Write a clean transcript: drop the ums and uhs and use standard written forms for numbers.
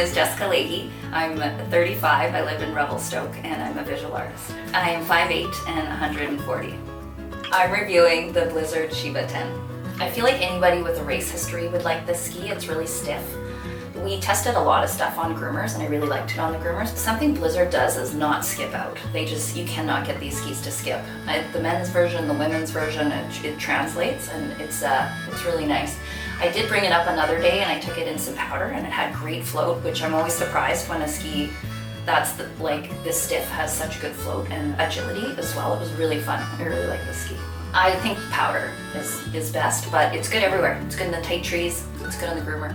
is Jessica Leahy. I'm 35, I live in Revelstoke, and I'm a visual artist. I am 5'8" and 140. I'm reviewing the Blizzard Shiba 10. I feel like anybody with a race history would like this ski. It's really stiff. We tested a lot of stuff on groomers and I really liked it on the groomers. Something Blizzard does is not skip out. You cannot get these skis to skip. The men's version, the women's version, it translates and it's really nice. I did bring it up another day and I took it in some powder and it had great float, which I'm always surprised when a ski this stiff has such good float and agility as well. It was really fun. I really like this ski. I think powder is best, but it's good everywhere. It's good in the tight trees. It's good on the groomer.